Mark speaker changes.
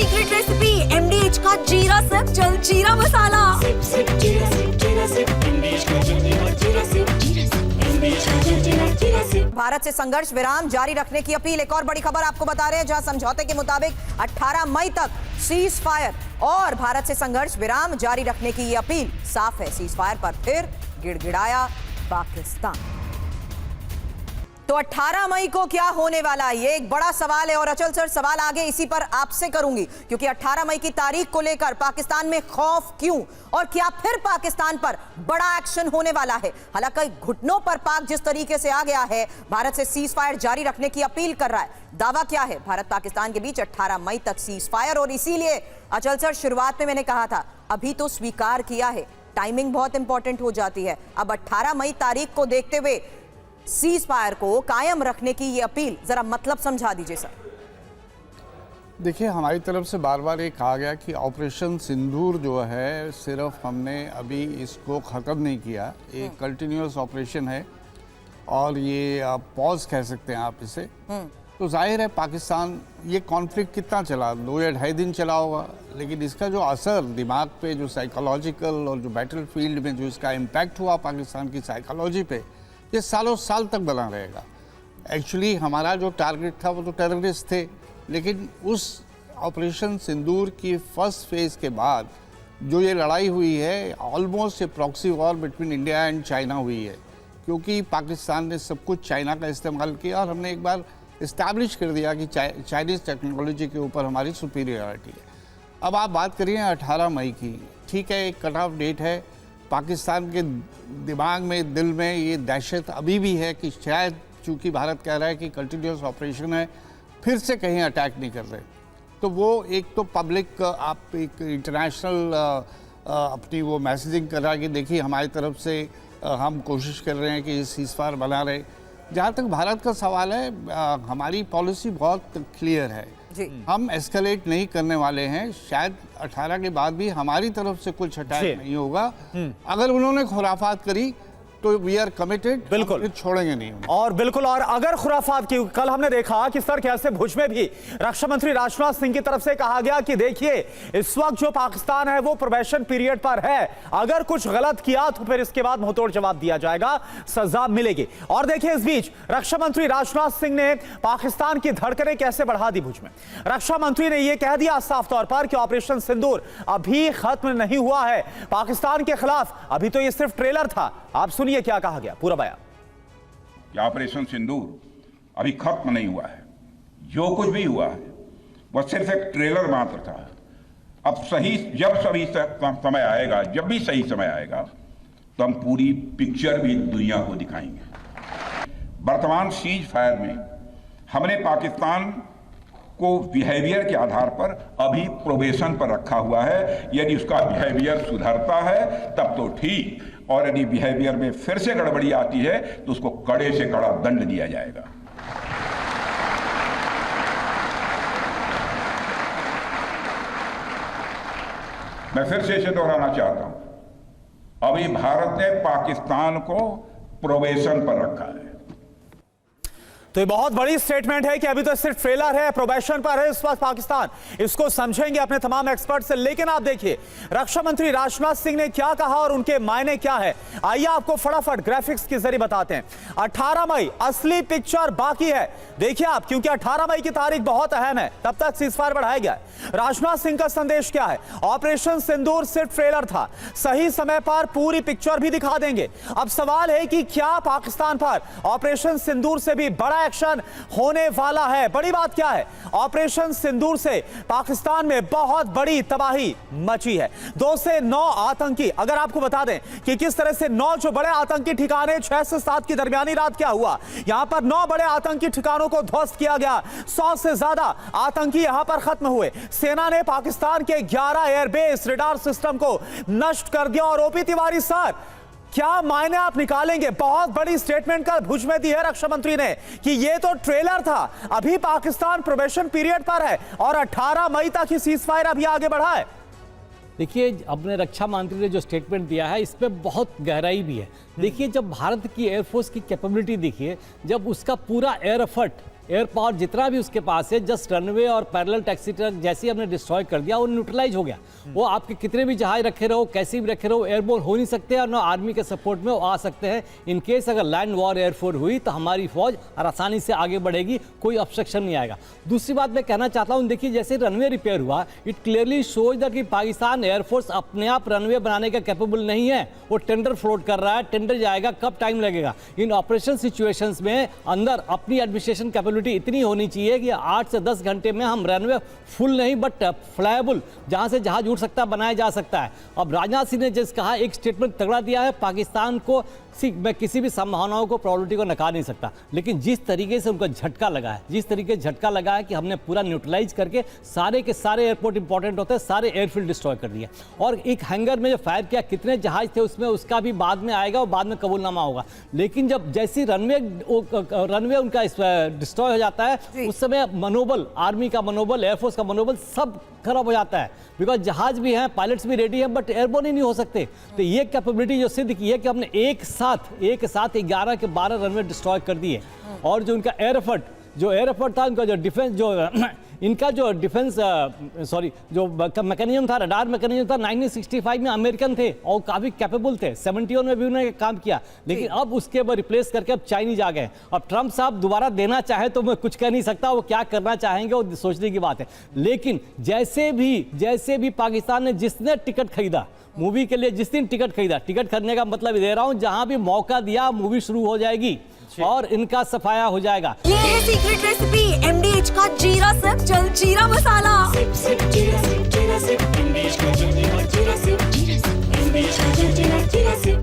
Speaker 1: Secret recipe MDH का जीरा SIP जल जीरा मसाला।
Speaker 2: सिप सिप जीरा सिप MDH का जल जीरा सिप MDH का जल जीरा सिप।
Speaker 3: भारत से संघर्ष विराम जारी रखने की अपील। एक और बड़ी खबर आपको बता रहे हैं, जहां समझौते के मुताबिक 18 मई तक सीज फायर और भारत से संघर्ष विराम जारी रखने की ये अपील साफ है। सीज फायर पर फिर गिड़गिड़ाया पाकिस्तान। तो 18 मई को क्या होने वाला है, ये एक बड़ा सवाल है। और अचल सर, सवाल आगे इसी पर आपसे करूंगी, क्योंकि 18 मई की तारीख को लेकर पाकिस्तान में खौफ क्यों, और क्या फिर पाकिस्तान पर बड़ा एक्शन होने वाला है। हालांकि घुटनों पर पाक जिस तरीके से आ गया है, भारत से सीज फायर जारी रखने की अपील कर रहा है। दावा क्या है, भारत पाकिस्तान के बीच 18 मई तक सीज फायर। और इसीलिए अचल सर, शुरुआत में मैंने कहा था, अभी तो स्वीकार किया है, टाइमिंग बहुत इंपॉर्टेंट हो जाती है। अब 18 मई तारीख को देखते हुए सीज फायर को कायम रखने की ये अपील, जरा मतलब समझा दीजिए सर।
Speaker 4: देखिए, हमारी तरफ से बार बार ये कहा गया कि ऑपरेशन सिंदूर जो है, सिर्फ हमने अभी इसको ख़त्म नहीं किया, एक कंटिन्यूअस ऑपरेशन है और ये पॉज कह सकते हैं आप इसे। तो जाहिर है पाकिस्तान, ये कॉन्फ्लिक्ट कितना चला, 2 या 2.5 दिन चला होगा, लेकिन इसका जो असर दिमाग पे, जो साइकोलॉजिकल और जो बैटल फील्ड में जो इसका इम्पैक्ट हुआ पाकिस्तान की साइकोलॉजी पे, ये सालों साल तक बना रहेगा। एक्चुअली हमारा जो टारगेट था वो तो टेररिस्ट थे, लेकिन उस ऑपरेशन सिंदूर की फर्स्ट फेज़ के बाद जो ये लड़ाई हुई है, ऑलमोस्ट ये proxy war between India and China हुई है, क्योंकि पाकिस्तान ने सब कुछ चाइना का इस्तेमाल किया और हमने एक बार इस्टेब्लिश कर दिया कि चाइनीज़ टेक्नोलॉजी के ऊपर हमारी सुपीरियरिटी है। अब आप बात करिए 18 मई की, ठीक है, एक कट ऑफ डेट है। पाकिस्तान के दिमाग में, दिल में ये दहशत अभी भी है कि शायद, चूँकि भारत कह रहा है कि कंटिन्यूअस ऑपरेशन है, फिर से कहीं अटैक नहीं कर रहे। तो वो एक तो पब्लिक, आप एक इंटरनेशनल अपनी वो मैसेजिंग कर रहा है कि देखिए हमारी तरफ से हम कोशिश कर रहे हैं कि सीज फायर बना रहे। जहाँ तक भारत का सवाल है, हमारी पॉलिसी बहुत क्लियर है जी। हम एस्केलेट नहीं करने वाले हैं। शायद 18 के बाद भी हमारी तरफ से कुछ अटैक नहीं होगा। अगर उन्होंने खुराफात करी तो वी आर कमिटेड, बिल्कुल छोड़ेंगे नहीं।
Speaker 5: और बिल्कुल, और अगर खुराफात की, कल हमने देखा कि सर कैसे भुज में भी रक्षा मंत्री राजनाथ सिंह की तरफ से कहा गया कि देखिए इस वक्त जो पाकिस्तान है वो प्रोबेशन पीरियड पर है, अगर कुछ गलत किया तो फिर इसके बाद मुंहतोड़ जवाब दिया जाएगा, सजा मिलेगी। और देखिए इस बीच रक्षा मंत्री राजनाथ सिंह ने पाकिस्तान की धड़कनें कैसे बढ़ा दी भुज में। रक्षा मंत्री ने यह कह दिया साफ तौर पर कि ऑपरेशन सिंदूर अभी खत्म नहीं हुआ है पाकिस्तान के खिलाफ, अभी तो यह सिर्फ ट्रेलर था। आप सुनिए क्या कहा गया, पूरा बयान।
Speaker 6: ऑपरेशन सिंदूर अभी खत्म नहीं हुआ है, जो कुछ भी हुआ है वह सिर्फ एक ट्रेलर मात्र था। अब जब समय आएगा, जब भी सही समय आएगा, तो हम पूरी पिक्चर भी दुनिया को दिखाएंगे। वर्तमान सीज फायर में हमने पाकिस्तान को बिहेवियर के आधार पर अभी प्रोबेशन पर रखा हुआ है। यदि उसका बिहेवियर सुधरता है तब तो ठीक, और यदि बिहेवियर में फिर से गड़बड़ी आती है तो उसको कड़े से कड़ा दंड दिया जाएगा। मैं फिर से इसे दोहराना चाहता हूं, अभी भारत ने पाकिस्तान को प्रोबेशन पर रखा है।
Speaker 5: तो ये बहुत बड़ी स्टेटमेंट है कि अभी तो सिर्फ ट्रेलर है, प्रोबेशन पर है इस वक्त पाकिस्तान। इसको समझेंगे अपने तमाम एक्सपर्ट से, लेकिन आप देखिए रक्षा मंत्री राजनाथ सिंह ने क्या कहा और उनके मायने क्या है। आइए आपको फटाफट ग्राफिक्स के जरिए बताते हैं। 18 मई असली पिक्चर बाकी है, देखिए आप, क्योंकि 18 मई की तारीख बहुत अहम है, तब तक सीजफायर बढ़ाया गया है। राजनाथ सिंह का संदेश क्या है, ऑपरेशन सिंदूर सिर्फ ट्रेलर था, सही समय पर पूरी पिक्चर भी दिखा देंगे। अब सवाल है कि क्या पाकिस्तान पर ऑपरेशन सिंदूर से भी बड़ा एक्शन होने वाला है। बड़ी बात क्या है, ऑपरेशन सिंदूर से पाकिस्तान में बहुत बड़ी तबाही मची है। 2 से 9 आतंकी, अगर आपको बता दें कि किस तरह से 9 जो बड़े आतंकी ठिकाने, 6 से 7 की दरमियानी रात क्या हुआ, यहां पर 9 बड़े आतंकी ठिकानों को ध्वस्त किया गया। 100 से ज्यादा आतंकी यहां पर खत्म हुए। सेना ने पाकिस्तान के 11 एयरबेस रडार सिस्टम को नष्ट कर दिया। और ओपी तिवारी सर, क्या मायने आप निकालेंगे, बहुत बड़ी स्टेटमेंट का भुज में दी है रक्षा मंत्री ने कि ये तो ट्रेलर था, अभी पाकिस्तान प्रोबेशन पीरियड पर है और 18 मई तक ही सीज फायर अभी आगे बढ़ा है।
Speaker 7: देखिए, अपने रक्षा मंत्री ने जो स्टेटमेंट दिया है इसमें बहुत गहराई भी है। देखिए, जब भारत की एयरफोर्स की कैपेबिलिटी देखिए, जब उसका पूरा एयर एफर्ट एयर पावर जितना भी उसके पास है, जस्ट रनवे और पैरेलल टैक्सी ट्रक जैसे ही हमने डिस्ट्रॉय कर दिया, वो न्यूट्रलाइज हो गया। वो आपके कितने भी जहाज रखे रहो, कैसे भी रखे रहो, एयरबोर्न हो नहीं सकते और ना आर्मी के सपोर्ट में वो आ सकते हैं। इन केस अगर लैंड वॉर एयरफोर्स हुई तो हमारी फौज आसानी से आगे बढ़ेगी, कोई ऑब्स्ट्रक्शन नहीं आएगा। दूसरी बात मैं कहना चाहता हूँ, देखिए जैसे रनवे रिपेयर हुआ, इट क्लियरली शोज दैट कि पाकिस्तान एयरफोर्स अपने आप रनवे बनाने का कैपेबल नहीं है। वो टेंडर फ्लोट कर रहा है, टेंडर जाएगा, कब टाइम लगेगा। इन ऑपरेशन सिचुएशंस में अंदर अपनी एडमिनिस्ट्रेशन कैपेबिलिटी इतनी होनी चाहिए कि 8 से 10 घंटे में हम रनवे फुल नहीं बट फ्लाइबल, जहां से जहाज उड़ सकता है, बनाया जा सकता है। अब राजनाथ सिंह ने जिस कहा, एक स्टेटमेंट तगड़ा दिया है, पाकिस्तान को मैं किसी भी संभावनाओं को, प्रॉबिलिटी को नकार नहीं सकता, लेकिन जिस तरीके से उनको झटका लगा है, जिस तरीके से झटका लगा है कि हमने पूरा न्यूट्रलाइज करके सारे के सारे एयरपोर्ट इंपॉर्टेंट होते हैं, सारे एयरफील्ड डिस्ट्रॉय कर दिए। और एक हैंगर में जो फायर किया, कितने जहाज थे उसमें, उसका भी बाद में आएगा और बाद में कबूलनामा होगा। लेकिन जब जैसी रनवे उनका डिस्ट्रॉय हो जाता है, उस समय मनोबल, आर्मी का मनोबल, एयरफोर्स का मनोबल सब खराब हो जाता है। बिकॉज जहाज भी हैं, पायलट्स भी रेडी हैं, बट एयरबोर्न ही नहीं हो सकते। तो ये कैपेबिलिटी जो सिद्ध की है कि हमने एक साथ 11 के 12 रनवे डिस्ट्रॉय कर दिए। और जो उनका एयरफोर्ट था, उनका जो डिफेंस, इनका जो डिफेंस जो मैकेनिज्म था, रडार मैकेनिज्म था, 1965 में अमेरिकन थे और काफ़ी कैपेबल थे। 71 में भी उन्होंने काम किया, लेकिन अब उसके बाद रिप्लेस करके अब चाइनीज आ गए। अब ट्रंप साहब दोबारा देना चाहे तो मैं कुछ कह नहीं सकता, वो क्या करना चाहेंगे वो सोचने की बात है। लेकिन जैसे भी पाकिस्तान ने, जिसने टिकट खरीदा मूवी के लिए, जिस दिन टिकट खरीदा, टिकट खरीदने का मतलब दे रहा हूं, जहां भी मौका दिया मूवी शुरू हो जाएगी और इनका सफाया हो जाएगा।
Speaker 1: ये है सीक्रेट रेसिपी MDH का जीरा सिर्फ जल जीरा मसाला।
Speaker 2: सिप सिप जीरा सिप, MDH का जल जीरा सिप, MDH का जल जीरा सिप।